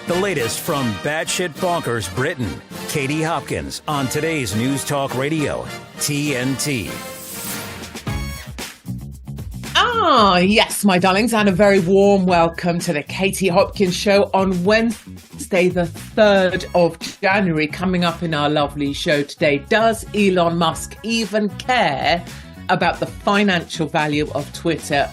The latest from batshit bonkers Britain. Katie Hopkins on today's News Talk Radio, TNT. Yes, my darlings, and a very warm welcome to the Katie Hopkins Show on Wednesday, the 3rd of January. Coming up in our lovely show today, does Elon Musk even care about the financial value of Twitter?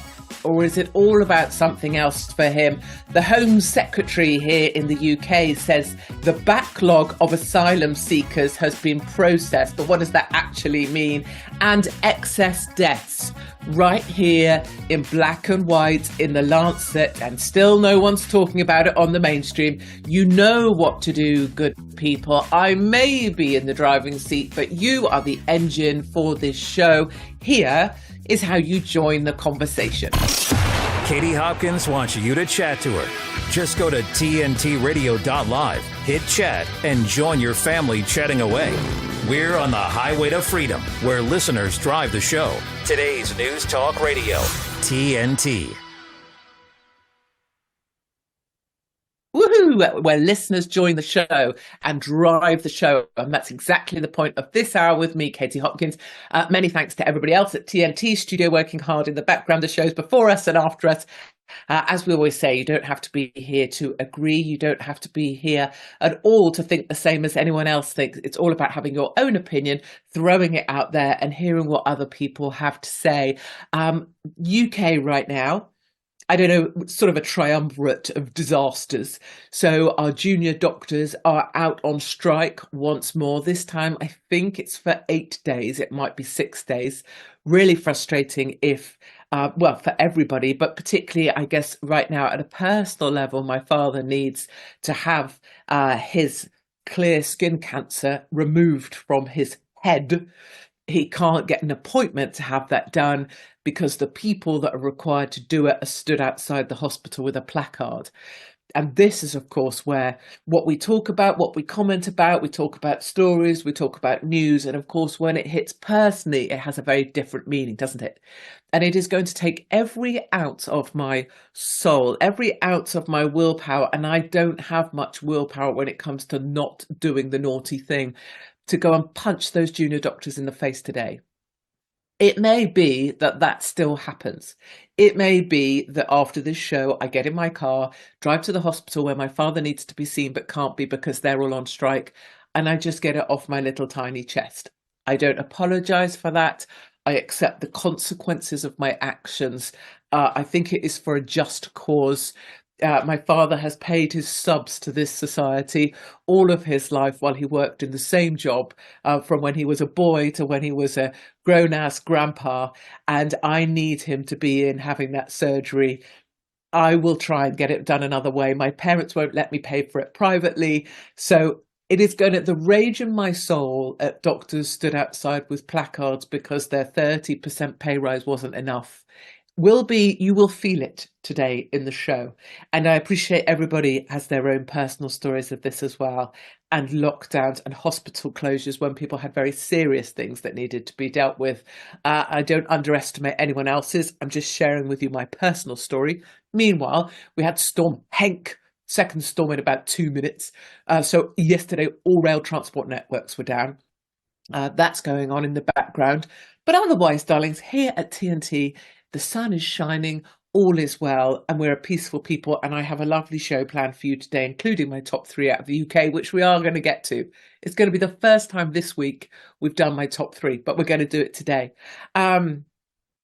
Or is it all about something else for him? The Home Secretary here in the UK says the backlog of asylum seekers has been processed. But what does that actually mean? And excess deaths right here in black and white in the Lancet, and still no one's talking about it on the mainstream. You know what to do, good people. I may be in the driving seat, but you are the engine for this show. Here is how you join the conversation. Katie Hopkins wants you to chat to her. Just go to tntradio.live, hit chat, and join your family chatting away. We're on the highway to freedom, where listeners drive the show. Today's News Talk Radio, TNT. Woohoo! Where listeners join the show and drive the show. And that's exactly the point of this hour with me, Katie Hopkins. Many thanks to everybody else at TNT Studio working hard in the background of shows before us and after us. As we always say, you don't have to be here to agree. You don't have to be here at all to think the same as anyone else thinks. It's all about having your own opinion, throwing it out there and hearing what other people have to say. UK right now, I don't know, sort of a triumvirate of disasters. So our junior doctors are out on strike once more. This time, I think it's for 8 days. It might be 6 days. Really frustrating for everybody, but particularly, I guess, right now at a personal level, my father needs to have his clear skin cancer removed from his head. He can't get an appointment to have that done because the people that are required to do it are stood outside the hospital with a placard. And this is, of course, where what we talk about, what we comment about, we talk about stories, we talk about news. And of course, when it hits personally, it has a very different meaning, doesn't it? And it is going to take every ounce of my soul, every ounce of my willpower. And I don't have much willpower when it comes to not doing the naughty thing, to go and punch those junior doctors in the face today. It may be that that still happens. It may be that after this show, I get in my car, drive to the hospital where my father needs to be seen but can't be because they're all on strike, and I just get it off my little tiny chest. I don't apologise for that. I accept the consequences of my actions. I think it is for a just cause. My father has paid his subs to this society all of his life while he worked in the same job, from when he was a boy to when he was a grown-ass grandpa, and I need him to be in having that surgery. I will try and get it done another way. My parents won't let me pay for it privately, so it is going to, the rage in my soul at doctors stood outside with placards because their 30% pay rise wasn't enough. You will feel it today in the show. And I appreciate everybody has their own personal stories of this as well, and lockdowns and hospital closures when people had very serious things that needed to be dealt with. I don't underestimate anyone else's. I'm just sharing with you my personal story. Meanwhile, we had Storm Henk, second storm in about 2 minutes. So yesterday, all rail transport networks were down. That's going on in the background. But otherwise, darlings, here at TNT, the sun is shining, all is well, and we're a peaceful people. And I have a lovely show planned for you today, including my top 3 out of the UK, which we are going to get to. It's going to be the first time this week we've done my top 3, but we're going to do it today.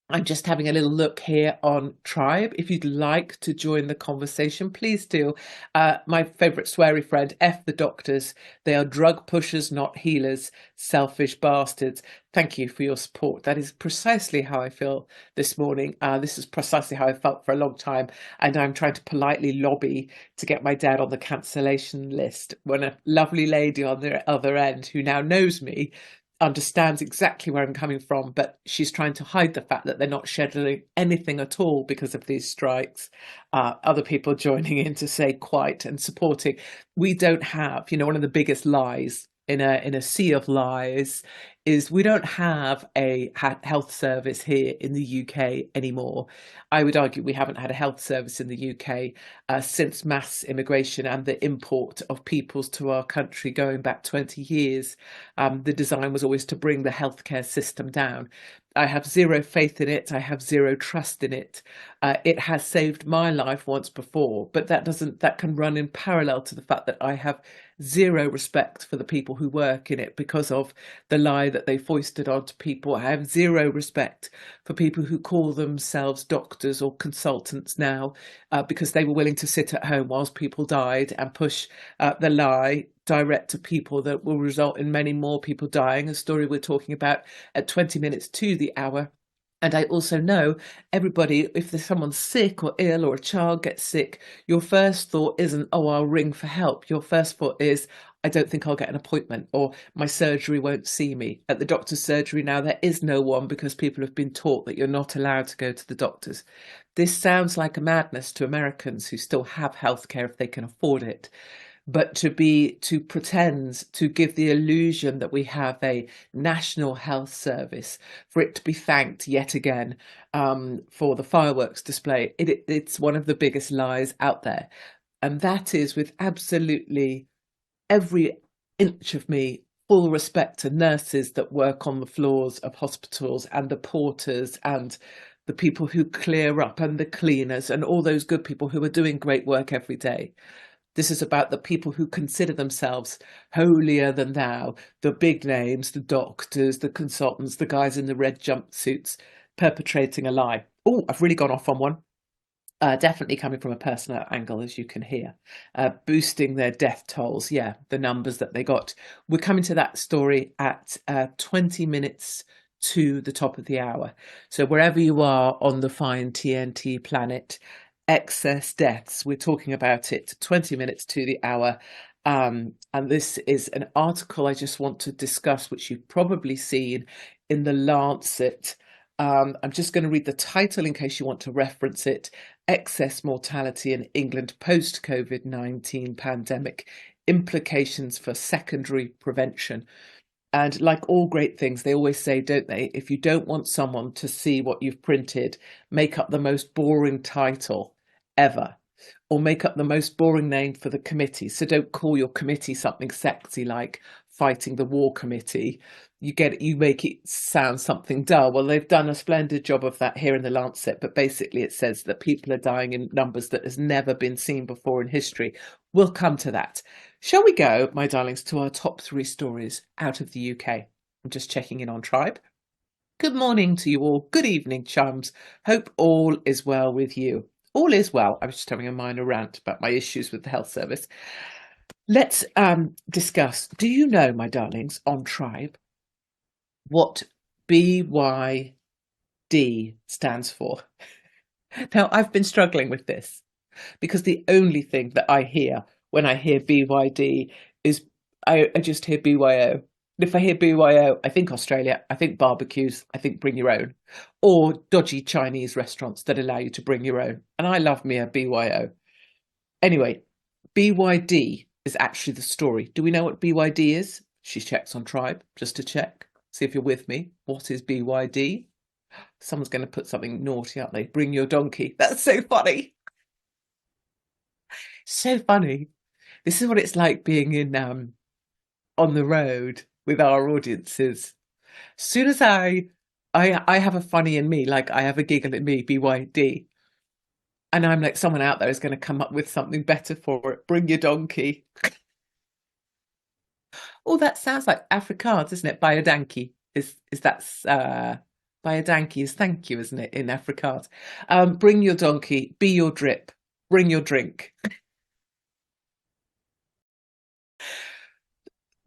I'm just having a little look here on Tribe. If you'd like to join the conversation, please do. My favourite sweary friend, F the doctors. They are drug pushers, not healers, selfish bastards. Thank you for your support. That is precisely how I feel this morning. This is precisely how I felt for a long time. And I'm trying to politely lobby to get my dad on the cancellation list when a lovely lady on the other end who now knows me understands exactly where I'm coming from, but she's trying to hide the fact that they're not scheduling anything at all because of these strikes. Other people joining in to say quite and supporting. We don't have, one of the biggest lies in a sea of lies is we don't have a health service here in the UK anymore. I would argue we haven't had a health service in the UK since mass immigration and the import of peoples to our country going back 20 years. The design was always to bring the healthcare system down. I have zero faith in it. I have zero trust in it. It has saved my life once before, but that can run in parallel to the fact that I have zero respect for the people who work in it because of the lie that they foisted onto people. I have zero respect for people who call themselves doctors or consultants now because they were willing to sit at home whilst people died and push the lie direct to people that will result in many more people dying, a story we're talking about at 20 minutes to the hour. And I also know everybody, if there's someone sick or ill or a child gets sick, your first thought isn't, oh, I'll ring for help. Your first thought is, I don't think I'll get an appointment, or my surgery won't see me. At the doctor's surgery now, there is no one because people have been taught that you're not allowed to go to the doctors. This sounds like a madness to Americans who still have healthcare if they can afford it. But to pretend to give the illusion that we have a national health service, for it to be thanked yet again for the fireworks display, it's one of the biggest lies out there. And that is, with absolutely every inch of me, full respect to nurses that work on the floors of hospitals and the porters and the people who clear up and the cleaners and all those good people who are doing great work every day. This is about the people who consider themselves holier than thou, the big names, the doctors, the consultants, the guys in the red jumpsuits, perpetrating a lie. Oh, I've really gone off on one. Definitely coming from a personal angle, as you can hear. Boosting their death tolls. Yeah, the numbers that they got. We're coming to that story at 20 minutes to the top of the hour. So wherever you are on the fine TNT planet, excess deaths, we're talking about it 20 minutes to the hour. And this is an article I just want to discuss, which you've probably seen in the Lancet. I'm just going to read the title in case you want to reference it. Excess mortality in England post-COVID-19 pandemic, implications for secondary prevention. And like all great things, they always say, don't they, if you don't want someone to see what you've printed, make up the most boring title ever, or make up the most boring name for the committee. So don't call your committee something sexy like Fighting the War Committee. You make it sound something dull. Well, they've done a splendid job of that here in the Lancet, but basically it says that people are dying in numbers that has never been seen before in history. We'll come to that. Shall we go, my darlings, to our top 3 stories out of the UK? I'm just checking in on Tribe. Good morning to you all. Good evening, chums. Hope all is well with you. All is well. I was just having a minor rant about my issues with the health service. Let's discuss. Do you know, my darlings, on Tribe, what BYD stands for? Now, I've been struggling with this because the only thing that I hear when I hear BYD is I just hear BYO. If I hear BYO, I think Australia, I think barbecues, I think bring your own, or dodgy Chinese restaurants that allow you to bring your own. And I love me a BYO. Anyway, BYD is actually the story. Do we know what BYD is? She checks on Tribe just to check. See if you're with me. What is BYD? Someone's going to put something naughty, aren't they? Bring your donkey. That's so funny. So funny. This is what it's like being in on the road with our audiences. As soon as I have a funny in me, like I have a giggle in me, BYD, and I'm like, someone out there is going to come up with something better for it. Bring your donkey. Oh, that sounds like Afrikaans, isn't it? Buy a donkey is that's buy a donkey is thank you, isn't it, in Afrikaans? Bring your donkey, be your drip, bring your drink.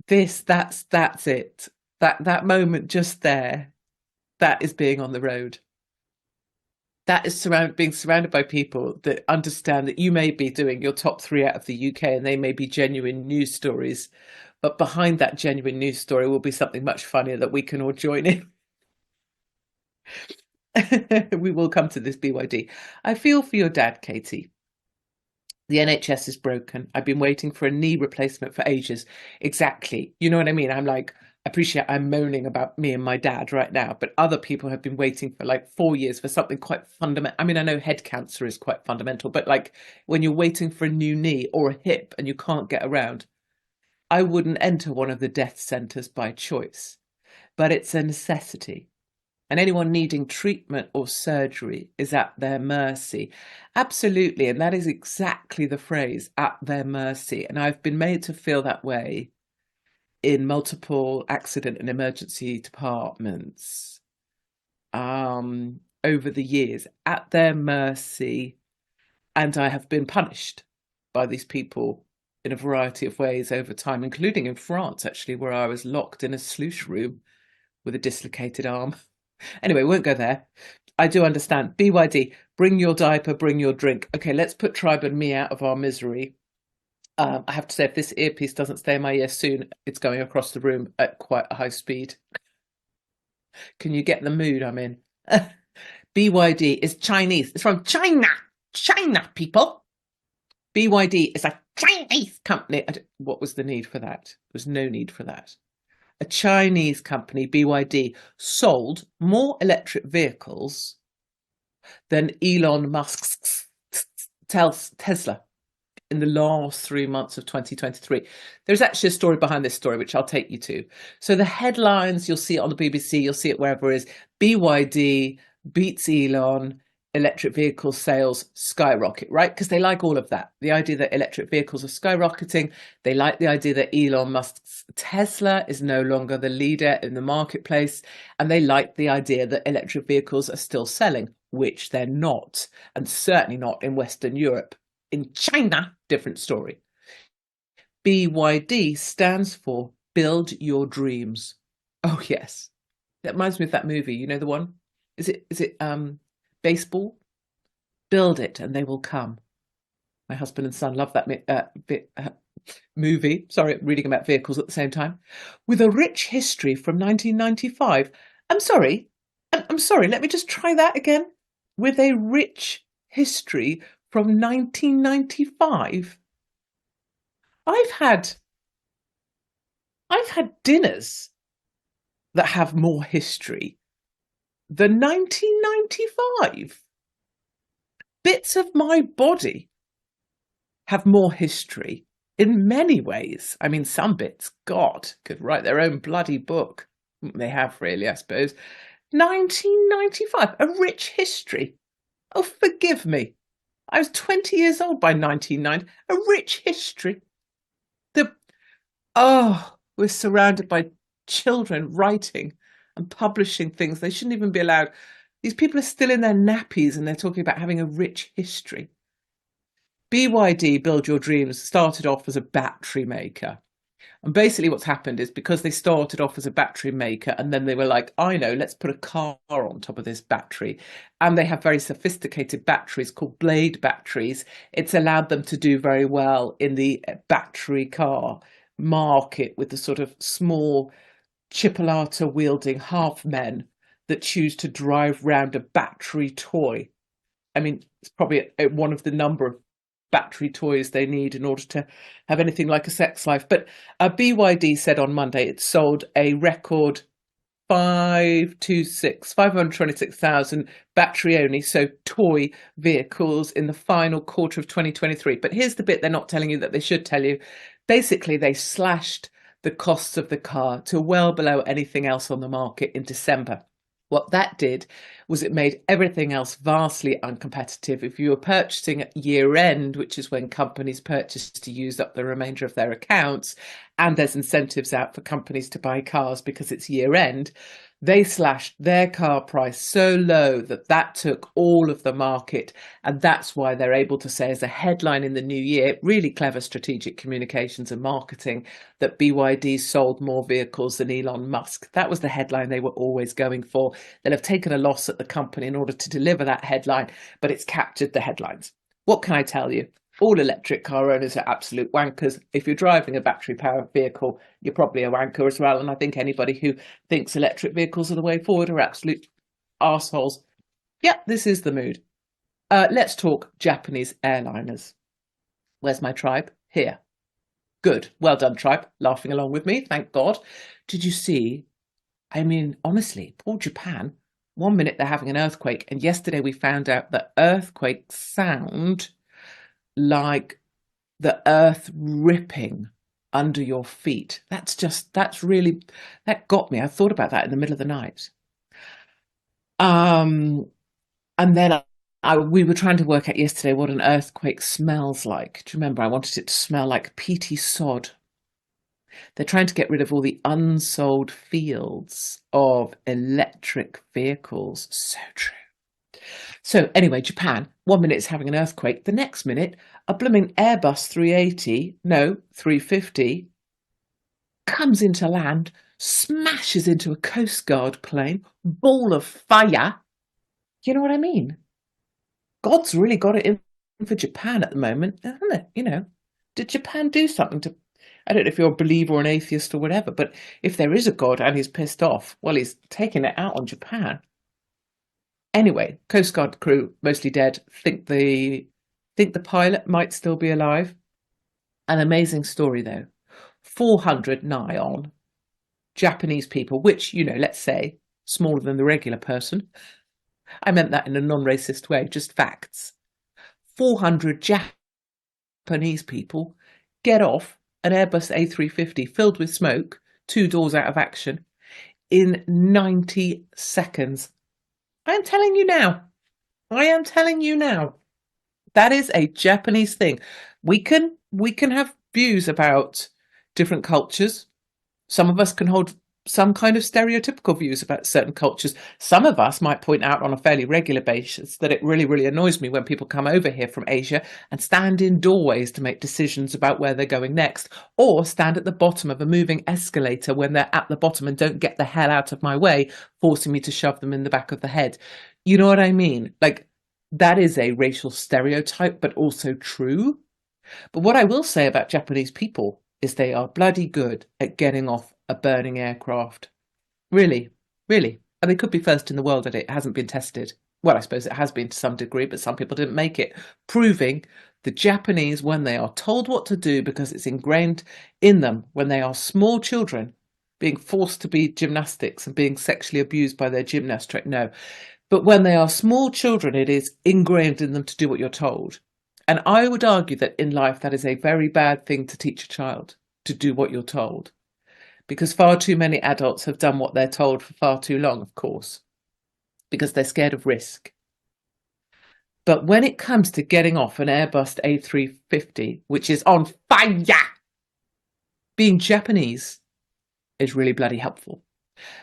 That's it. That moment just there, that is being on the road. That is being surrounded by people that understand that you may be doing your top 3 out of the UK and they may be genuine news stories, but behind that genuine news story will be something much funnier that we can all join in. We will come to this, BYD. I feel for your dad, Katie. The NHS is broken. I've been waiting for a knee replacement for ages. Exactly. You know what I mean? I'm like, appreciate I'm moaning about me and my dad right now, but other people have been waiting for like 4 years for something quite fundamental. I mean, I know head cancer is quite fundamental, but like when you're waiting for a new knee or a hip and you can't get around, I wouldn't enter one of the death centres by choice, but it's a necessity. And anyone needing treatment or surgery is at their mercy. Absolutely. And that is exactly the phrase, at their mercy. And I've been made to feel that way in multiple accident and emergency departments over the years, at their mercy. And I have been punished by these people in a variety of ways over time, including in France, actually, where I was locked in a sluice room with a dislocated arm. Anyway, won't go there. I do understand. BYD, bring your diaper, bring your drink. Okay, let's put Tribe and me out of our misery. I have to say, if this earpiece doesn't stay in my ear soon, it's going across the room at quite a high speed. Can you get the mood I'm in? BYD is Chinese. It's from China. China, people. BYD is a Chinese company. What was the need for that? There was no need for that. A Chinese company, BYD, sold more electric vehicles than Elon Musk's Tesla in the last 3 months of 2023. There's actually a story behind this story, which I'll take you to. So the headlines, you'll see it on the BBC, you'll see it wherever it is. BYD beats Elon, electric vehicle sales skyrocket, right? Because they like all of that. The idea that electric vehicles are skyrocketing. They like the idea that Elon Musk's Tesla is no longer the leader in the marketplace. And they like the idea that electric vehicles are still selling, which they're not, and certainly not in Western Europe. In China, different story. BYD stands for Build Your Dreams. Oh, yes. That reminds me of that movie. You know the one? Is it Baseball? Build it and they will come. My husband and son love that movie. Sorry, reading about vehicles at the same time. With a rich history from 1995. I'm sorry. Let me just try that again. With a rich history from 1995. I've had dinners that have more history than 1995. Bits of my body have more history in many ways. I mean, some bits, God, could write their own bloody book. They have really, I suppose. 1995, a rich history. Oh, forgive me. I was 20 years old by 1990. A rich history. We're surrounded by children writing and publishing things. They shouldn't even be allowed. These people are still in their nappies and they're talking about having a rich history. BYD, Build Your Dreams, started off as a battery maker. And basically what's happened is because they started off as a battery maker and then they were like, I know, let's put a car on top of this battery. And they have very sophisticated batteries called blade batteries. It's allowed them to do very well in the battery car market with the sort of small chipolata wielding half men that choose to drive round a battery toy. I mean, it's probably one of the number of battery toys they need in order to have anything like a sex life. But BYD said on Monday it sold a record 526,000 battery only, so toy vehicles in the final quarter of 2023. But here's the bit they're not telling you that they should tell you. Basically, they slashed the costs of the car to well below anything else on the market in December. What that did was it made everything else vastly uncompetitive. If you were purchasing at year end, which is when companies purchase to use up the remainder of their accounts, and there's incentives out for companies to buy cars because it's year end, they slashed their car price so low that took all of the market. And that's why they're able to say as a headline in the new year, really clever strategic communications and marketing, that BYD sold more vehicles than Elon Musk. That was the headline they were always going for. They'll have taken a loss at the company in order to deliver that headline, but it's captured the headlines. What can I tell you? All electric car owners are absolute wankers. If you're driving a battery-powered vehicle, you're probably a wanker as well. And I think anybody who thinks electric vehicles are the way forward are absolute arseholes. Yeah, this is the mood. Let's talk Japanese airliners. Where's my tribe? Here. Good. Well done, tribe. Laughing along with me. Thank God. Did you see? I mean, honestly, poor Japan. 1 minute they're having an earthquake, and yesterday we found out that earthquakes sound like the earth ripping under your that got me. I thought about that in the middle of the night. And then we were trying to work out yesterday what an earthquake smells like. Do you remember? I wanted it to smell like peaty sod. They're trying to get rid of all the unsold fields of electric vehicles. So true. So anyway, Japan, 1 minute is having an earthquake. The next minute, a blooming Airbus 350 comes into land, smashes into a Coast Guard plane, ball of fire. You know what I mean? God's really got it in for Japan at the moment, hasn't it? You know, did Japan do something to... I don't know if you're a believer or an atheist or whatever, but if there is a God and he's pissed off, well, he's taking it out on Japan. Anyway, Coast Guard crew, mostly dead, think the pilot might still be alive. An amazing story, though. 400 nigh on Japanese people, which, you know, let's say, smaller than the regular person. I meant that in a non-racist way, just facts. 400 Japanese people get off an Airbus A350 filled with smoke, 2 doors out of action, in 90 seconds. I am telling you now. That is a Japanese thing. We can have views about different cultures. Some of us can hold some kind of stereotypical views about certain cultures. Some of us might point out on a fairly regular basis that it really, really annoys me when people come over here from Asia and stand in doorways to make decisions about where they're going next, or stand at the bottom of a moving escalator when they're at the bottom and don't get the hell out of my way, forcing me to shove them in the back of the head. You know what I mean? Like, that is a racial stereotype, but also true. But what I will say about Japanese people is they are bloody good at getting off a burning aircraft. Really, really. And they could be first in the world at it. It hasn't been tested. Well, I suppose it has been to some degree, but some people didn't make it. Proving the Japanese, when they are told what to do because it's ingrained in them, when they are small children, being forced to be gymnastics and being sexually abused by their gymnast, no. But when they are small children, it is ingrained in them to do what you're told. And I would argue that in life, that is a very bad thing to teach a child, to do what you're told. Because far too many adults have done what they're told for far too long, of course, because they're scared of risk. But when it comes to getting off an Airbus A350, which is on fire, being Japanese is really bloody helpful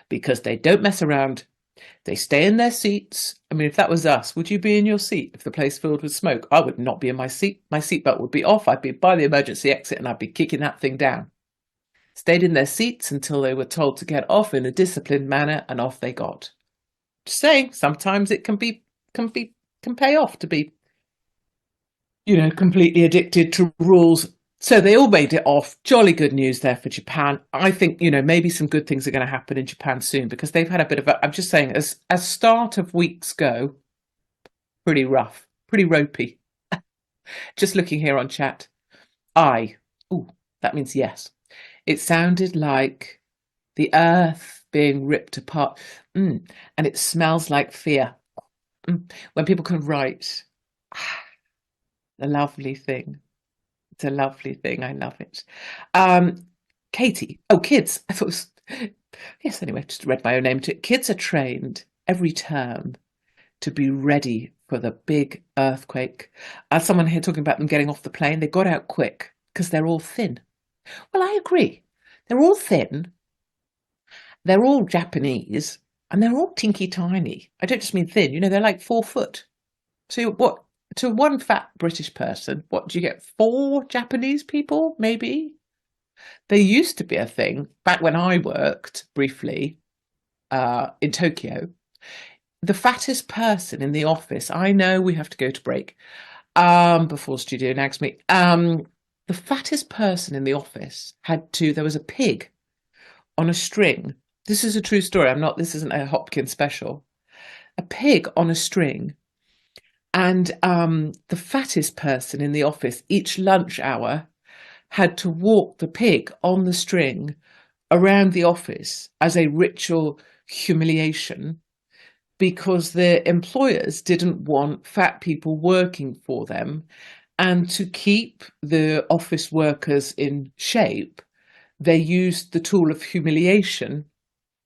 because they don't mess around. They stay in their seats. I mean, if that was us, would you be in your seat if the place filled with smoke? I would not be in my seat. My seatbelt would be off. I'd be by the emergency exit and I'd be kicking that thing down. Stayed in their seats until they were told to get off in a disciplined manner, and off they got. Just saying, sometimes it can pay off to be, you know, completely addicted to rules. So they all made it off. Jolly good news there for Japan. I think, you know, maybe some good things are going to happen in Japan soon because they've had a bit of a, I'm just saying, as start of weeks go, pretty rough, pretty ropey. Just looking here on chat. That means yes. It sounded like the earth being ripped apart. And it smells like fear. When people can write, a lovely thing. It's a lovely thing. I love it. Katie. Oh, kids. I thought it was... Yes, anyway, just read my own name to it. Kids are trained every term to be ready for the big earthquake. Someone here talking about them getting off the plane. They got out quick because they're all thin. Well, I agree. They're all thin. They're all Japanese. And they're all tinky tiny. I don't just mean thin. You know, they're like 4 foot. So what? To one fat British person, what do you get? 4 Japanese people, maybe? There used to be a thing back when I worked briefly in Tokyo. The fattest person in the office, I know we have to go to break before studio nags me. The fattest person in the office there was a pig on a string. This is a true story. This isn't a Hopkins special. A pig on a string. And the fattest person in the office, each lunch hour, had to walk the pig on the string around the office as a ritual humiliation because their employers didn't want fat people working for them. And to keep the office workers in shape, they used the tool of humiliation,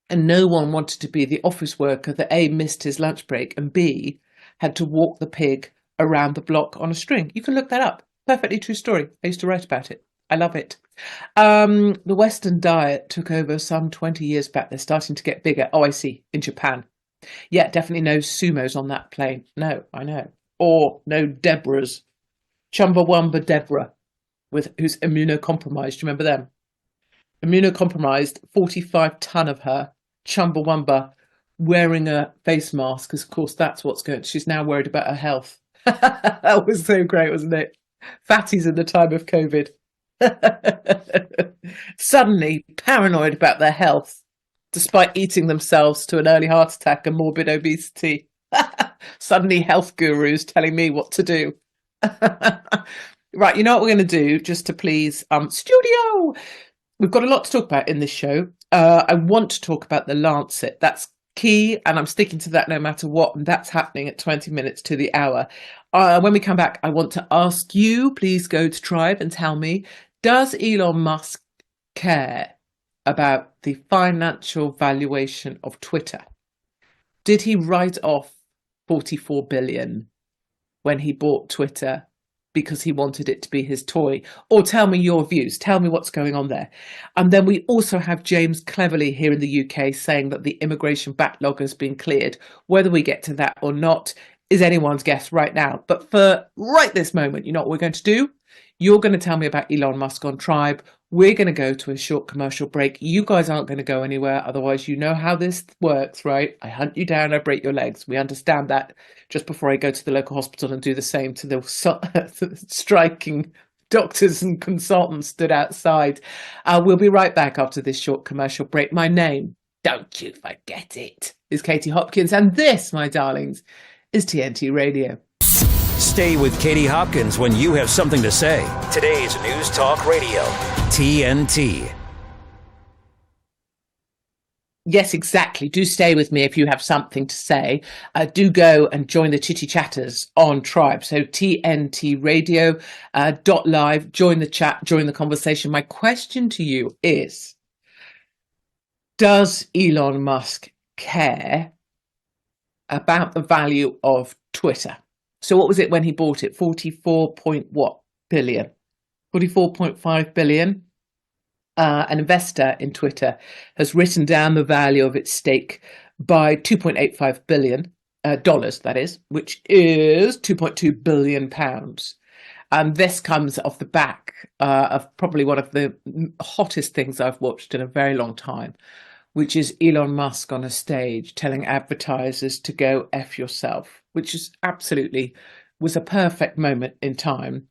and no one wanted to be the office worker that A, missed his lunch break, and B, had to walk the pig around the block on a string. You can look that up. Perfectly true story. I used to write about it. I love it. The Western diet took over some 20 years back. They're starting to get bigger. Oh, I see. In Japan. Yeah, definitely no sumos on that plane. No, I know. Or no Deborahs. Chumbawamba Deborah, who's immunocompromised. Do you remember them? Immunocompromised, 45 ton of her, Chumbawamba, wearing a face mask, because of course that's what's going. She's now worried about her health. That was so great, wasn't it? Fatties in the time of COVID. Suddenly paranoid about their health, despite eating themselves to an early heart attack and morbid obesity. Suddenly health gurus telling me what to do. Right, you know what we're going to do, just to please studio. We've got a lot to talk about in this show. I want to talk about the Lancet. That's key, and I'm sticking to that no matter what, and that's happening at 20 minutes to the hour. When we come back, I want to ask you, please go to Tribe and tell me, does Elon Musk care about the financial valuation of Twitter? Did he write off 44 billion when he bought Twitter because he wanted it to be his toy? Or tell me your views. Tell me what's going on there. And then we also have James Cleverly here in the UK saying that the immigration backlog has been cleared. Whether we get to that or not is anyone's guess right now. But for right this moment, you know what we're going to do? You're going to tell me about Elon Musk on Tribe. We're going to go to a short commercial break. You guys aren't going to go anywhere. Otherwise, you know how this works, right? I hunt you down, I break your legs. We understand that. Just before I go to the local hospital and do the same to the striking doctors and consultants stood outside. We'll be right back after this short commercial break. My name, don't you forget it, is Katie Hopkins. And this, my darlings, is TNT Radio. Stay with Katie Hopkins when you have something to say. Today's News Talk Radio, TNT. Yes, exactly. Do stay with me if you have something to say. Do go and join the chitty chatters on Tribe. So TNT Radio .live. Join the chat, join the conversation. My question to you is, does Elon Musk care about the value of Twitter? So what was it when he bought it? 44 point what billion? 44.5 billion. An investor in Twitter has written down the value of its stake by $2.85 billion, that is, which is 2.2 billion pounds. And this comes off the back of probably one of the hottest things I've watched in a very long time, which is Elon Musk on a stage telling advertisers to go F yourself, which is absolutely was a perfect moment in time.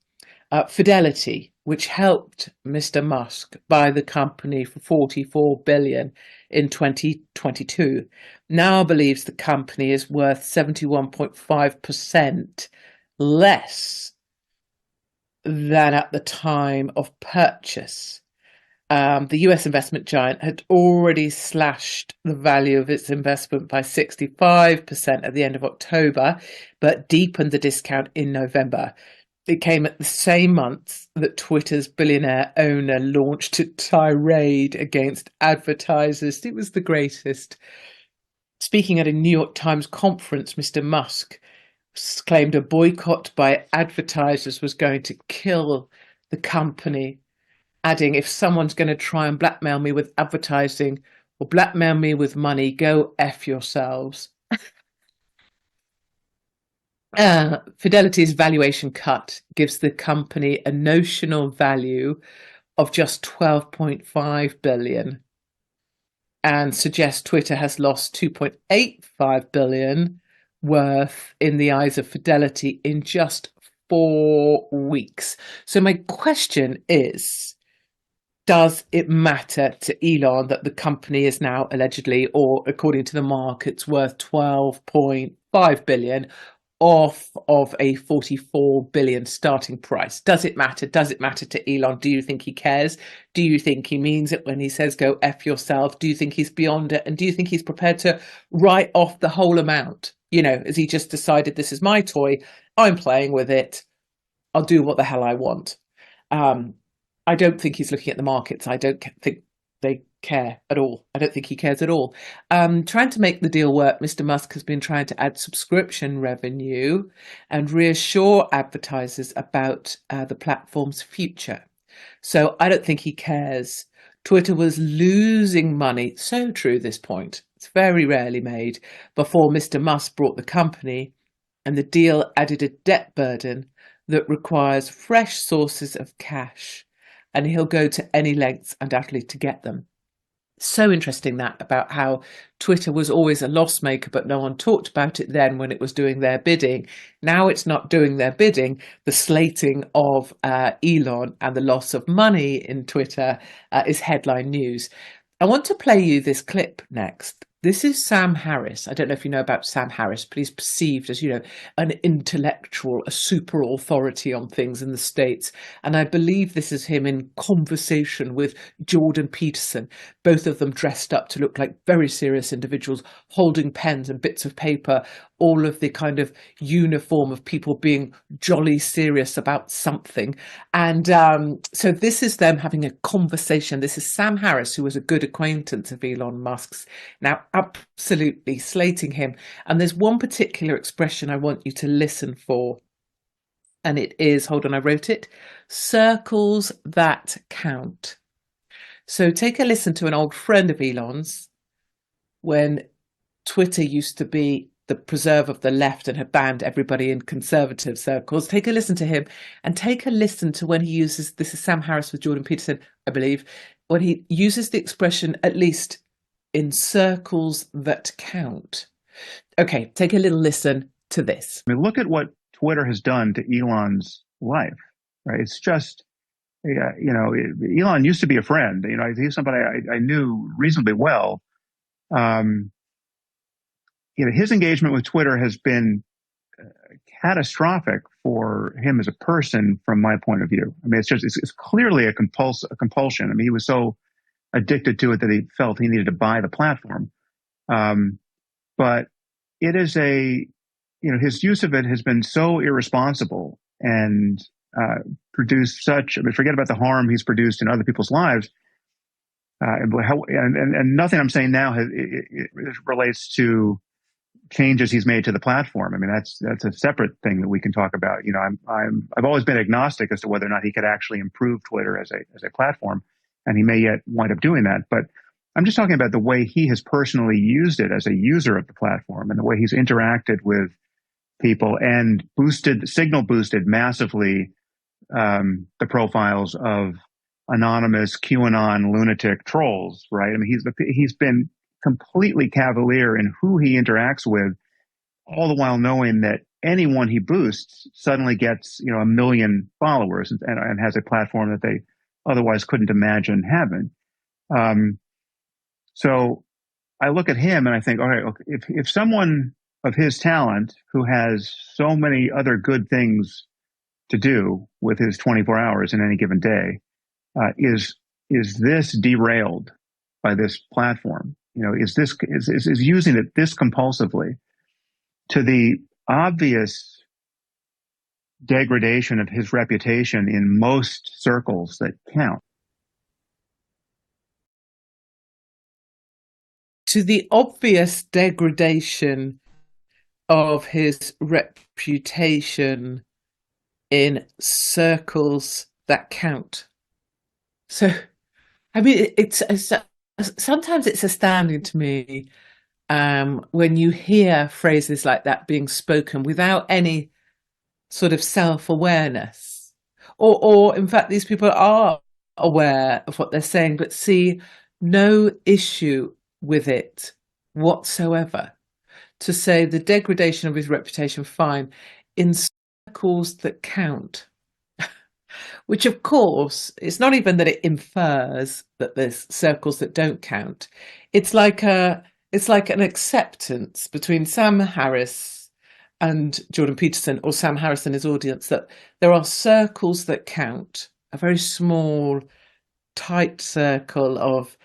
Fidelity, which helped Mr. Musk buy the company for 44 billion in 2022, now believes the company is worth 71.5% less than at the time of purchase. The US investment giant had already slashed the value of its investment by 65% at the end of October, but deepened the discount in November. It came at the same month that Twitter's billionaire owner launched a tirade against advertisers. It was the greatest. Speaking at a New York Times conference, Mr. Musk claimed a boycott by advertisers was going to kill the company, adding, if someone's going to try and blackmail me with advertising or blackmail me with money, go F yourselves. Fidelity's valuation cut gives the company a notional value of just 12.5 billion and suggests Twitter has lost 2.85 billion worth in the eyes of Fidelity in just 4 weeks. So my question is, does it matter to Elon that the company is now allegedly, or according to the markets, worth 12.5 billion? off of a 44 billion starting price. Does it matter? Does it matter to Elon? Do you think he cares? Do you think he means it when he says go F yourself? Do you think he's beyond it? And do you think he's prepared to write off the whole amount? You know, has he just decided this is my toy, I'm playing with it, I'll do what the hell I want? I don't think he's looking at the markets. I don't think they care at all. I don't think he cares at all. Trying to make the deal work, Mr. Musk has been trying to add subscription revenue and reassure advertisers about the platform's future. So I don't think he cares. Twitter was losing money, so true this point, it's very rarely made, before Mr. Musk brought the company, and the deal added a debt burden that requires fresh sources of cash, and he'll go to any lengths undoubtedly to get them. So interesting that about how Twitter was always a loss maker, but no one talked about it then when it was doing their bidding. Now it's not doing their bidding. The slating of Elon and the loss of money in Twitter is headline news. I want to play you this clip next. This is Sam Harris. I don't know if you know about Sam Harris, but he's perceived as, you know, an intellectual, a super authority on things in the States. And I believe this is him in conversation with Jordan Peterson, both of them dressed up to look like very serious individuals, holding pens and bits of paper, all of the kind of uniform of people being jolly serious about something. And so this is them having a conversation. This is Sam Harris, who was a good acquaintance of Elon Musk's, now absolutely slating him. And there's one particular expression I want you to listen for. And it is, hold on, I wrote it, circles that count. So take a listen to an old friend of Elon's when Twitter used to be the preserve of the left and had banned everybody in conservative circles. Take a listen to him and take a listen to when he uses, this is Sam Harris with Jordan Peterson, I believe, when he uses the expression, at least in circles that count. Okay, take a little listen to this. I mean, look at what Twitter has done to Elon's life, right? It's just, you know, Elon used to be a friend. You know, he's somebody I knew reasonably well. You know, his engagement with Twitter has been catastrophic for him as a person, from my point of view. I mean, it's clearly a compulsion. I mean, he was so addicted to it that he felt he needed to buy the platform. But it is you know, his use of it has been so irresponsible and produced such, I mean, forget about the harm he's produced in other people's lives. And nothing I'm saying now it relates to changes he's made to the platform. I mean, that's a separate thing that we can talk about. You know, I've always been agnostic as to whether or not he could actually improve Twitter as a platform, and he may yet wind up doing that. But I'm just talking about the way he has personally used it as a user of the platform, and the way he's interacted with people and signal boosted massively the profiles of anonymous QAnon lunatic trolls, right? I mean, he's been completely cavalier in who he interacts with, all the while knowing that anyone he boosts suddenly gets, you know, 1 million followers and has a platform that they otherwise couldn't imagine having. So I look at him and I think, all right, if someone of his talent, who has so many other good things to do with his 24 hours in any given day, is this derailed by this platform? You know, is using it this compulsively to the obvious degradation of his reputation in most circles that count? To the obvious degradation of his reputation in circles that count. So, I mean, sometimes it's astounding to me when you hear phrases like that being spoken without any sort of self-awareness, or in fact, these people are aware of what they're saying, but see no issue with it whatsoever. To say the degradation of his reputation, fine, in circles that count. Which, of course, it's not even that it infers that there's circles that don't count. It's like an acceptance between Sam Harris and Jordan Peterson or Sam Harris and his audience, that there are circles that count, a very small, tight circle of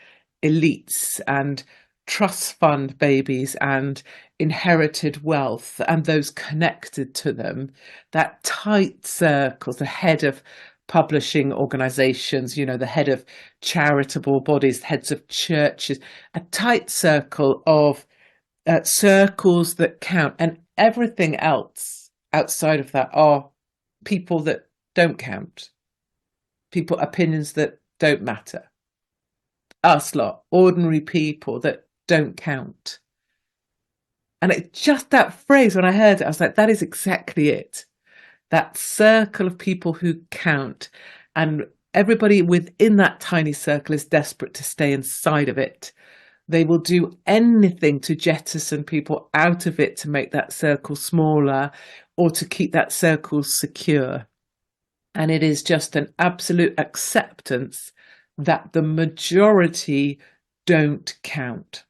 elites and trust fund babies and inherited wealth and those connected to them, that tight circle, the head of publishing organizations, the head of charitable bodies, heads of churches, a tight circle of circles that count, and everything else outside of that are people that don't count, opinions that don't matter, us lot, ordinary people that don't count. And it just, that phrase, when I heard it, I was like, that is exactly it. That circle of people who count, and everybody within that tiny circle is desperate to stay inside of it. They will do anything to jettison people out of it to make that circle smaller or to keep that circle secure. And it is just an absolute acceptance that the majority don't count.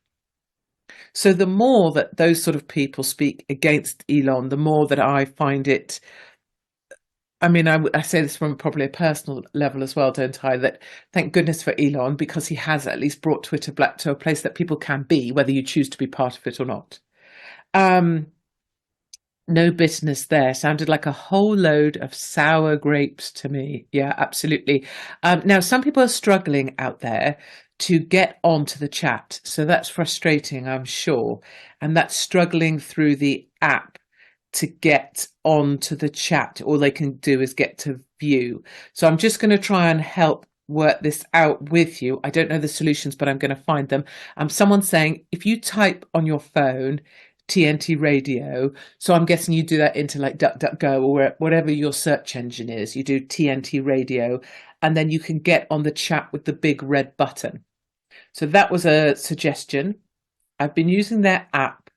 So the more that those sort of people speak against Elon, the more that I find it, I mean, I say this from probably a personal level as well, don't I? That thank goodness for Elon, because he has at least brought Twitter back to a place that people can be, whether you choose to be part of it or not. No bitterness there. Sounded like a whole load of sour grapes to me. Yeah, absolutely. Now, some people are struggling out there to get onto the chat. So that's frustrating, I'm sure. And that's struggling through the app to get onto the chat. All they can do is get to view. So I'm just going to try and help work this out with you. I don't know the solutions, but I'm going to find them. Someone's saying, if you type on your phone, TNT Radio, so I'm guessing you do that into like DuckDuckGo or whatever your search engine is, you do TNT Radio, and then you can get on the chat with the big red button. So that was a suggestion. I've been using their app,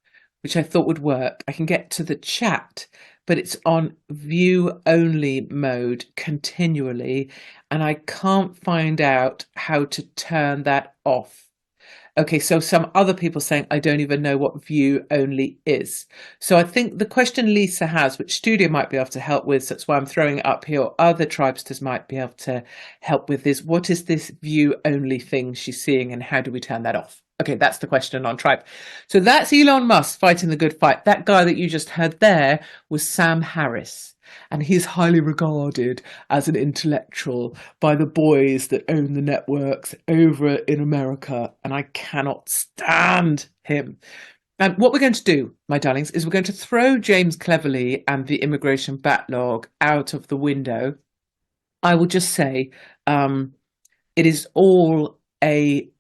which I thought would work. I can get to the chat, but it's on view only mode continually, and I can't find out how to turn that off. Okay, so some other people saying, I don't even know what view only is. So I think the question Lisa has, which Studio might be able to help with, so that's why I'm throwing it up here, or other Tribesters might be able to help with, is what is this view only thing she's seeing and how do we turn that off? Okay, that's the question on Tribe. So that's Elon Musk fighting the good fight. That guy that you just heard there was Sam Harris. And he's highly regarded as an intellectual by the boys that own the networks over in America. And I cannot stand him. And what we're going to do, my darlings, is we're going to throw James Cleverly and the immigration backlog out of the window. I will just say it is all a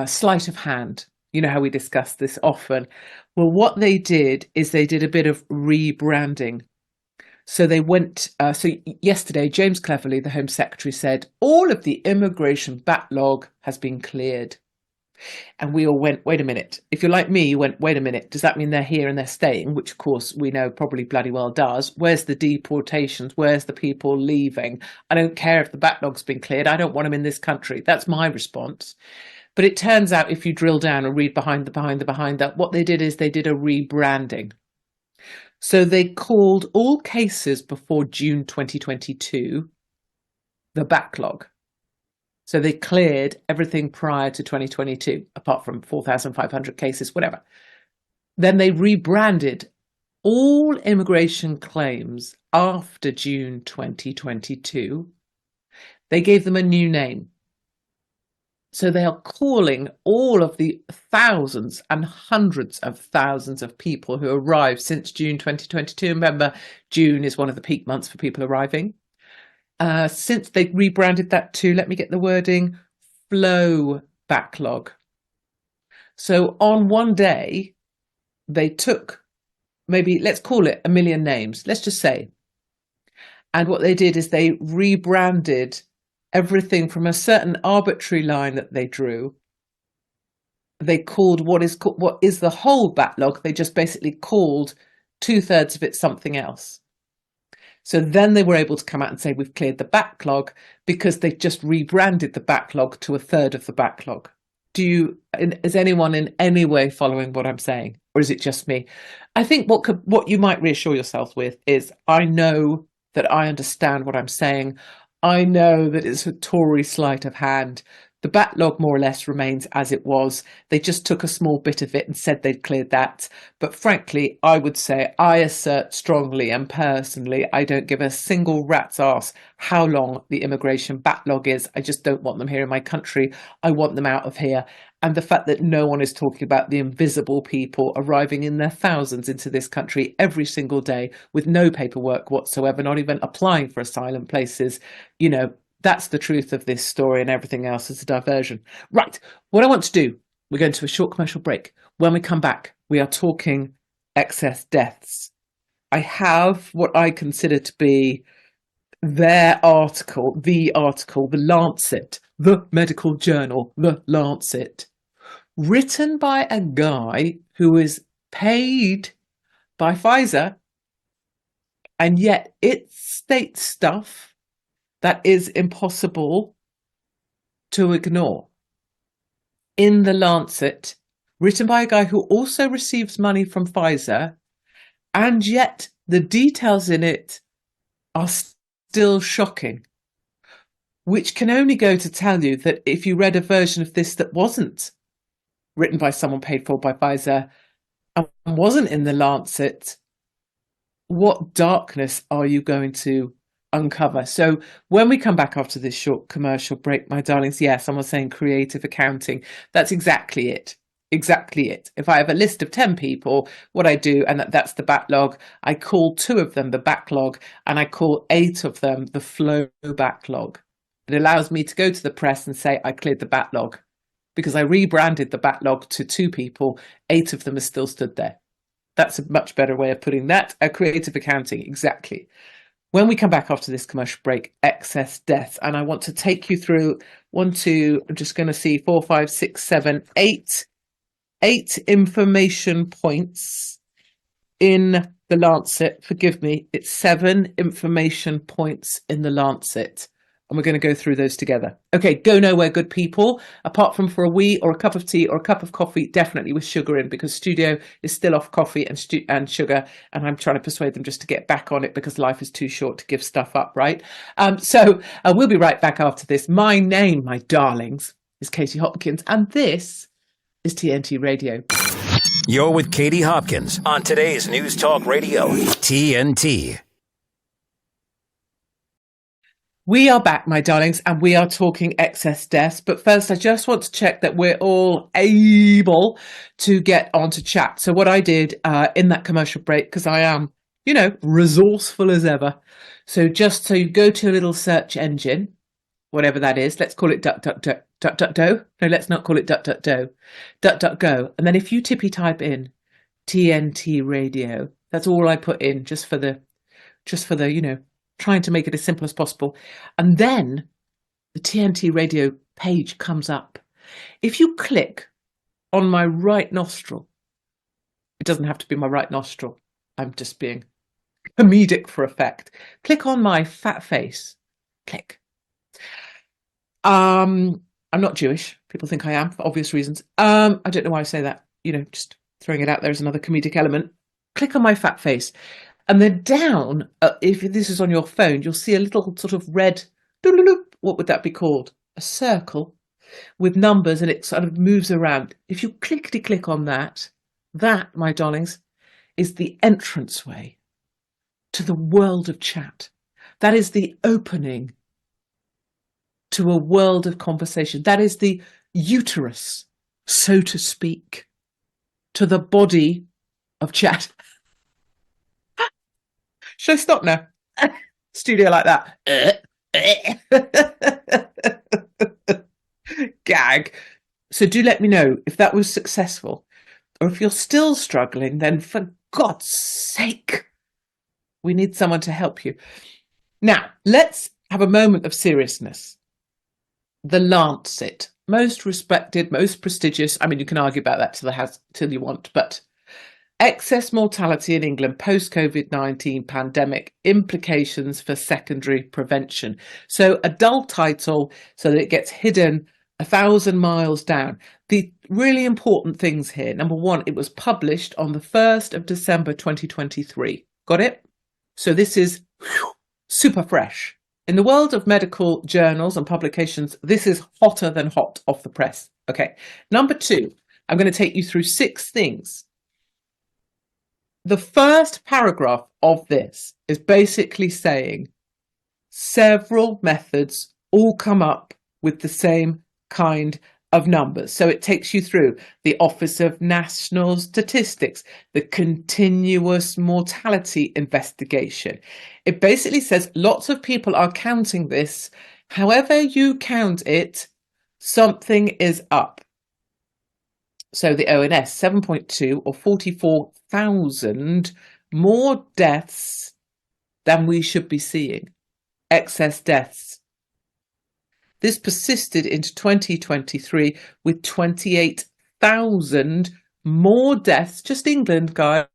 sleight of hand. You know how we discuss this often. Well, what they did is they did a bit of rebranding. So they went, so yesterday, James Cleverly, the Home Secretary, said, all of the immigration backlog has been cleared. And we all went, wait a minute. If you're like me, you went, wait a minute. Does that mean they're here and they're staying? Which, of course, we know probably bloody well does. Where's the deportations? Where's the people leaving? I don't care if the backlog's been cleared. I don't want them in this country. That's my response. But it turns out, if you drill down and read behind that, what they did is they did a rebranding. So they called all cases before June 2022 the backlog. So they cleared everything prior to 2022, apart from 4,500 cases, whatever. Then they rebranded all immigration claims after June 2022. They gave them a new name. So they are calling all of the thousands and hundreds of thousands of people who arrived since June 2022. Remember, June is one of the peak months for people arriving. Since they rebranded that to, let me get the wording, flow backlog. So on one day, they took maybe, let's call it 1 million names, let's just say. And what they did is they rebranded everything from a certain arbitrary line that they drew. They called what is the whole backlog. They just basically called 2/3 of it something else. So then they were able to come out and say, we've cleared the backlog, because they just rebranded the backlog to 1/3 of the backlog. is anyone in any way following what I'm saying, or is it just me? I think what you might reassure yourself with is, I know that I understand what I'm saying. I know that it's a Tory sleight of hand. The backlog more or less remains as it was. They just took a small bit of it and said they'd cleared that. But frankly, I would say, I assert strongly and personally, I don't give a single rat's arse how long the immigration backlog is. I just don't want them here in my country. I want them out of here. And the fact that no one is talking about the invisible people arriving in their thousands into this country every single day with no paperwork whatsoever, not even applying for asylum places, that's the truth of this story, and everything else is a diversion. Right, what I want to do, we're going to a short commercial break. When we come back, we are talking excess deaths. I have what I consider to be the article, The Lancet, the medical journal, The Lancet, written by a guy who is paid by Pfizer, and yet it states stuff that is impossible to ignore. In The Lancet, written by a guy who also receives money from Pfizer, and yet the details in it are still shocking, which can only go to tell you that if you read a version of this that wasn't written by someone paid for by Pfizer and wasn't in The Lancet, what darkness are you going to uncover? So when we come back after this short commercial break, my darlings, yes, someone's saying creative accounting. That's exactly it. Exactly it. If I have a list of 10 people, what I do, and that's the backlog, I call 2 of them the backlog, and I call 8 of them the flow backlog. It allows me to go to the press and say I cleared the backlog, because I rebranded the backlog to 2 people. 8 of them are still stood there. That's a much better way of putting that. A creative accounting, exactly. When we come back after this commercial break, excess deaths. And I want to take you through 1, 2, I'm just going to see 4, 5, 6, 7, 8 information points in The Lancet. Forgive me, it's 7 information points in The Lancet. And we're going to go through those together. Okay, go nowhere, good people. Apart from for a wee or a cup of tea or a cup of coffee, definitely with sugar in, because studio is still off coffee and sugar. And I'm trying to persuade them just to get back on it, because life is too short to give stuff up, right? So we'll be right back after this. My name, my darlings, is Katie Hopkins, and this is TNT Radio. You're with Katie Hopkins on today's News Talk Radio, TNT. We are back, my darlings, and we are talking excess deaths. But first, I just want to check that we're all able to get onto chat. So what I did in that commercial break, because I am, resourceful as ever. So you go to a little search engine, whatever that is. Let's call it DuckDuckDo. No, let's not call it DuckDuckDo. DuckDuckGo. And then if you type in TNT Radio, that's all I put in, just for the trying to make it as simple as possible. And then the TNT Radio page comes up. If you click on my right nostril, it doesn't have to be my right nostril, I'm just being comedic for effect. Click on my fat face. Click. I'm not Jewish. People think I am for obvious reasons. I don't know why I say that. Just throwing it out there as another comedic element. Click on my fat face. And then down, if this is on your phone, you'll see a little sort of red, what would that be called? A circle with numbers, and it sort of moves around. If you click on that, my darlings, is the entranceway to the world of chat. That is the opening to a world of conversation. That is the uterus, so to speak, to the body of chat. Should I stop now? Studio like that. Gag. So do let me know if that was successful. Or if you're still struggling, then for God's sake, we need someone to help you. Now, let's have a moment of seriousness. The Lancet, most respected, most prestigious. I mean, you can argue about that till you want, but excess mortality in England post-COVID-19 pandemic, implications for secondary prevention. So a dull title so that it gets hidden 1,000 miles down. The really important things here. Number one, it was published on the 1st of December 2023. Got it? So this is super fresh. In the world of medical journals and publications, this is hotter than hot off the press. Okay. Number two, I'm going to take you through 6 things. The first paragraph of this is basically saying several methods all come up with the same kind of numbers. So it takes you through the Office of National Statistics, the continuous mortality investigation. It basically says lots of people are counting this. However you count it, something is up. So the ONS, 7.2 or 44,000 more deaths than we should be seeing. Excess deaths. This persisted into 2023 with 28,000 more deaths. Just England, guys.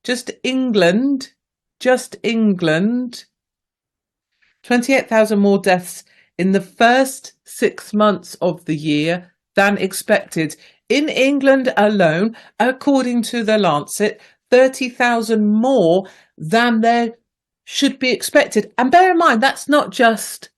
Just England. 28,000 more deaths in the first 6 months of the year than expected. In England alone, according to the Lancet, 30,000 more than there should be expected. And bear in mind, that's not just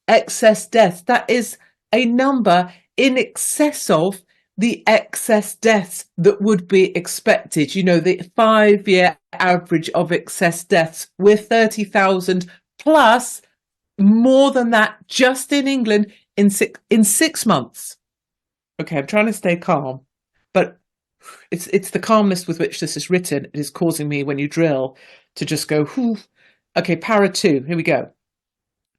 excess deaths. That is a number in excess of the excess deaths that would be expected. You know, the 5-year average of excess deaths, we're 30,000 plus more than that just in England in 6 months. Okay, I'm trying to stay calm, but it's the calmness with which this is written. It is causing me, when you drill, to just go, whew. Okay, para 2, here we go.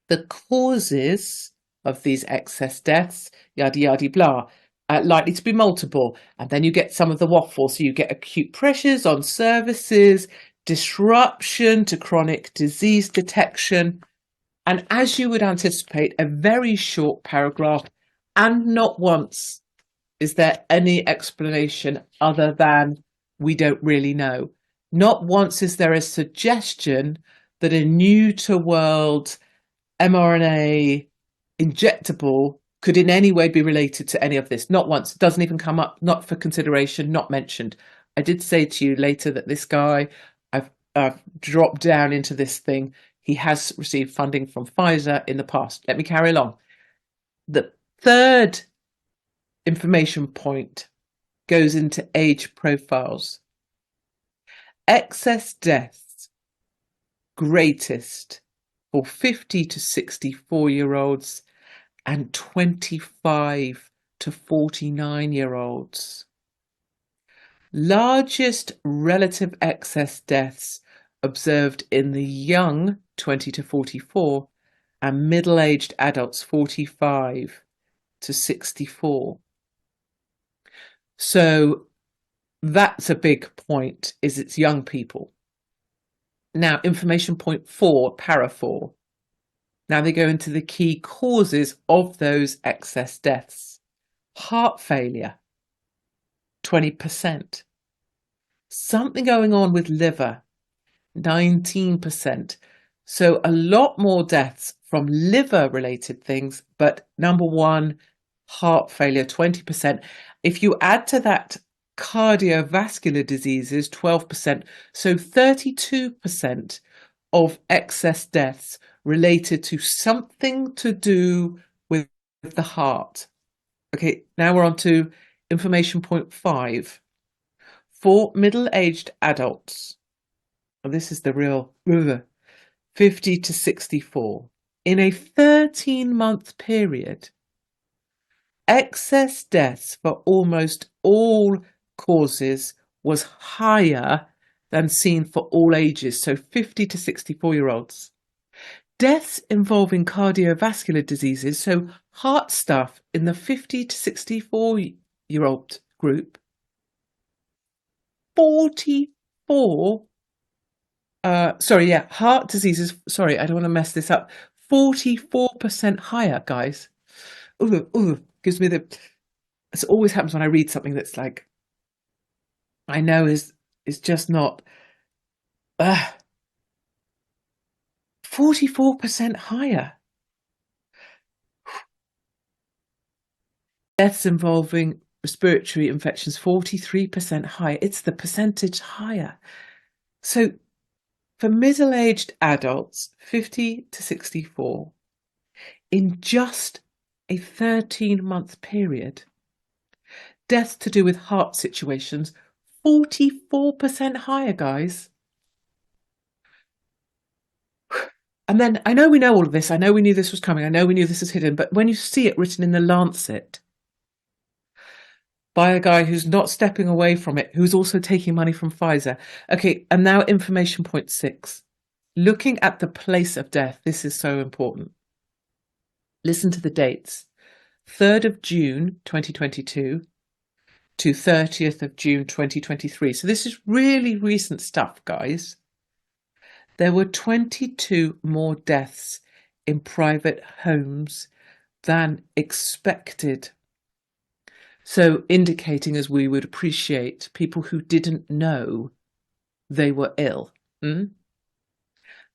The causes of these excess deaths, yada, yada, blah, are likely to be multiple. And then you get some of the waffle. So you get acute pressures on services, disruption to chronic disease detection. And as you would anticipate, a very short paragraph, and not once is there any explanation other than we don't really know. Not once is there a suggestion that a new-to-world mRNA injectable could in any way be related to any of this. Not once. It doesn't even come up, not for consideration, not mentioned. I did say to you later that this guy, I've dropped down into this thing. He has received funding from Pfizer in the past. Let me carry along. The third information point goes into age profiles. Excess deaths, greatest for 50 to 64-year-olds and 25 to 49-year-olds. Largest relative excess deaths observed in the young 20 to 44 and middle-aged adults 45 to 64. So that's a big point, is it's young people. Now, information point 4, para 4. Now they go into the key causes of those excess deaths. Heart failure, 20%. Something going on with liver, 19%. So a lot more deaths from liver-related things, but number one, heart failure, 20%. If you add to that cardiovascular diseases, 12%, so 32% of excess deaths related to something to do with the heart. Okay, now we're on to information point 5. For middle-aged adults, and this is the real 50 to 64, in a 13-month period, excess deaths for almost all causes was higher than seen for all ages, so 50 to 64-year-olds. Deaths involving cardiovascular diseases, so heart stuff in the 50 to 64-year-old group, 44, heart diseases, I don't want to mess this up, 44% higher, guys. Gives me it always happens when I read something that's like, I know is just not, 44% higher. Deaths involving respiratory infections, 43% higher. It's the percentage higher. So for middle-aged adults, 50 to 64, in just a 13-month period, deaths to do with heart situations, 44% higher, guys. And then I know we know all of this. I know we knew this was coming. I know we knew this was hidden. But when you see it written in the Lancet by a guy who's not stepping away from it, who's also taking money from Pfizer. Okay, and now information point 6. Looking at the place of death. This is so important. Listen to the dates. 3rd of June 2022 to 30th of June 2023. So this is really recent stuff, guys. There were 22 more deaths in private homes than expected. So indicating, as we would appreciate, people who didn't know they were ill. Then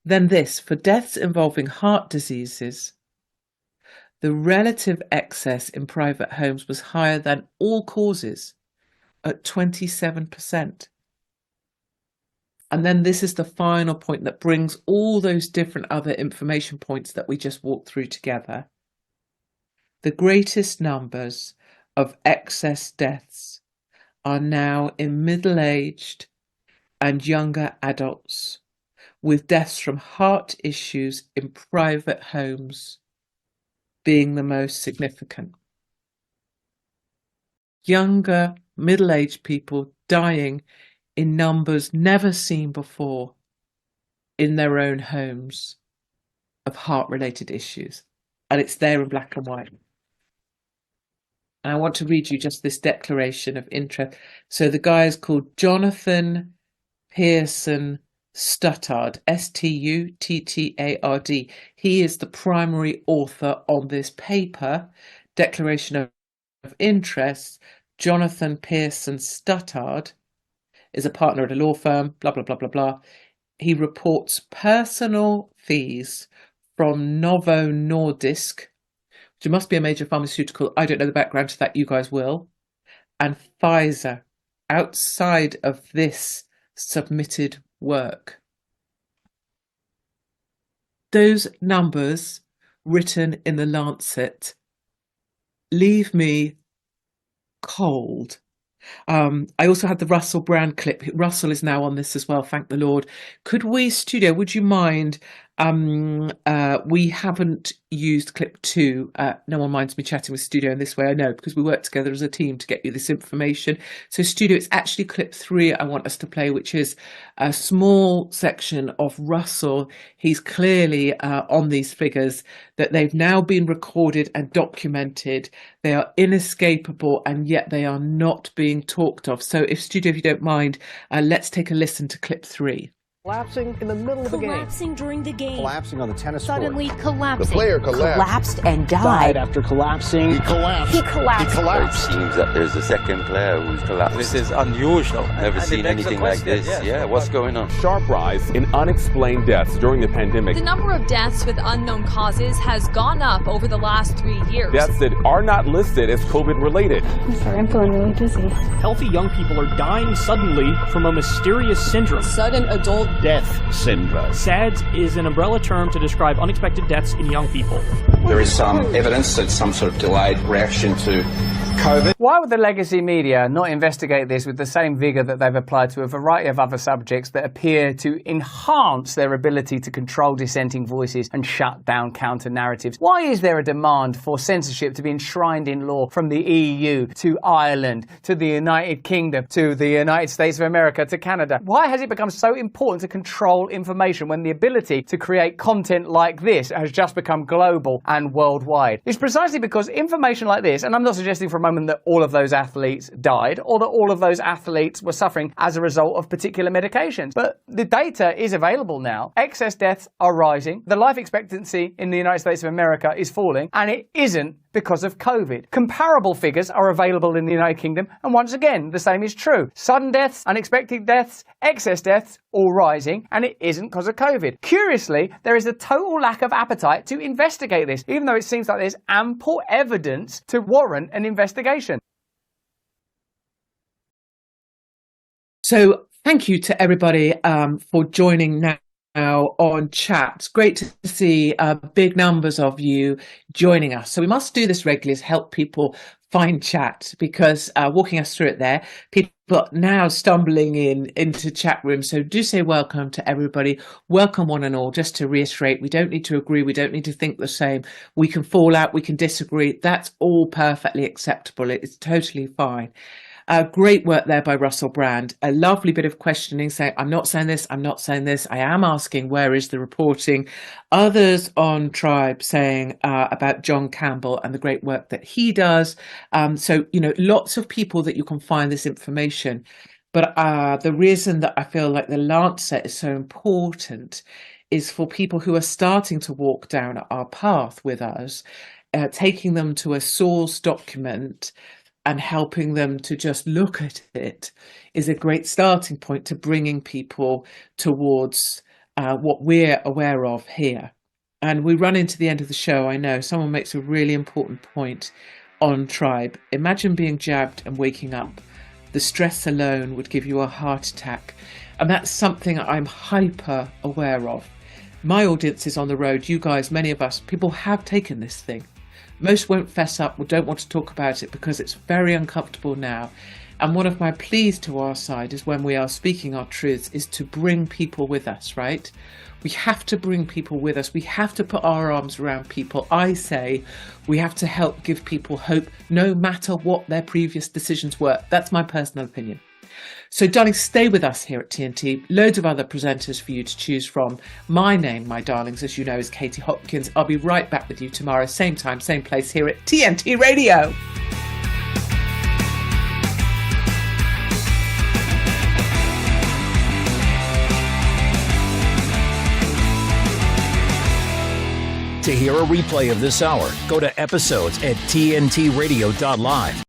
this, for deaths involving heart diseases, the relative excess in private homes was higher than all causes at 27%. And then this is the final point that brings all those different other information points that we just walked through together. The greatest numbers of excess deaths are now in middle-aged and younger adults, with deaths from heart issues in private homes being the most significant. Younger, middle-aged people dying in numbers never seen before in their own homes of heart-related issues. And it's there in black and white. And I want to read you just this declaration of interest. So the guy is called Jonathan Pearson Stuttard, Stuttard. He is the primary author on this paper, Declaration of Interest. Jonathan Pearson Stuttard is a partner at a law firm, blah, blah, blah, blah, blah. He reports personal fees from Novo Nordisk, which must be a major pharmaceutical. I don't know the background to that, you guys will. And Pfizer, outside of this submitted work. Those numbers written in the Lancet leave me cold. I also had the Russell Brand clip. Russell is now on this as well, thank the Lord. Could we, studio, would you mind? We haven't used clip 2. No one minds me chatting with studio in this way, I know, because we work together as a team to get you this information. So studio, it's actually clip 3 I want us to play, which is a small section of Russell. He's clearly on these figures that they've now been recorded and documented. They are inescapable, and yet they are not being talked of. So if studio, if you don't mind, let's take a listen to clip 3. Collapsing in the middle of the game. Collapsing during the game. Collapsing on the tennis Suddenly court. collapsing. The player collapsed And died. after collapsing. He collapsed. He collapsed. He collapsed. It seems that there's a second player who's collapsed. This is unusual. Never seen anything like this. Yeah, what's going on? Sharp rise in unexplained deaths during the pandemic. The number of deaths with unknown causes has gone up over the last 3 years. Deaths that are not listed as COVID related. I'm sorry, I'm feeling really dizzy. Healthy young people are dying suddenly from a mysterious syndrome. Sudden adult death syndrome. SADS is an umbrella term to describe unexpected deaths in young people. There is some evidence that some sort of delayed reaction to COVID. Why would the legacy media not investigate this with the same vigour that they've applied to a variety of other subjects that appear to enhance their ability to control dissenting voices and shut down counter-narratives? Why is there a demand for censorship to be enshrined in law from the EU to Ireland to the United Kingdom to the United States of America to Canada? Why has it become so important to control information when the ability to create content like this has just become global and worldwide? It's precisely because information like this, and I'm not suggesting for a moment that all of those athletes died or that all of those athletes were suffering as a result of particular medications. But the data is available now. Excess deaths are rising. The life expectancy in the United States of America is falling, and it isn't because of COVID. Comparable figures are available in the United Kingdom, and once again, the same is true. Sudden deaths, unexpected deaths, excess deaths, all rising, and it isn't because of COVID. Curiously, there is a total lack of appetite to investigate this, even though it seems like there's ample evidence to warrant an investigation. So thank you to everybody for joining now on chat. It's great to see big numbers of you joining us. So we must do this regularly to help people find chat, because walking us through it there, people are now stumbling into chat rooms. So do say welcome to everybody. Welcome one and all. Just to reiterate, we don't need to agree. We don't need to think the same. We can fall out. We can disagree. That's all perfectly acceptable. It's totally fine. Great work there by Russell Brand. A lovely bit of questioning saying, I'm not saying this, I'm not saying this. I am asking, where is the reporting? Others on Tribe saying about John Campbell and the great work that he does. So, lots of people that you can find this information. But the reason that I feel like the Lancet is so important is for people who are starting to walk down our path with us, taking them to a source document and helping them to just look at it is a great starting point to bringing people towards what we're aware of here. And we run into the end of the show. I know someone makes a really important point on Tribe. Imagine being jabbed and waking up. The stress alone would give you a heart attack. And that's something I'm hyper aware of. My audience is on the road. You guys, many of us, people have taken this thing. Most won't fess up or don't want to talk about it because it's very uncomfortable now. And one of my pleas to our side is when we are speaking our truths is to bring people with us, right? We have to bring people with us. We have to put our arms around people. I say we have to help give people hope no matter what their previous decisions were. That's my personal opinion. So, darling, stay with us here at TNT. Loads of other presenters for you to choose from. My name, my darlings, as you know, is Katie Hopkins. I'll be right back with you tomorrow, same time, same place here at TNT Radio. To hear a replay of this hour, go to episodes at tntradio.live.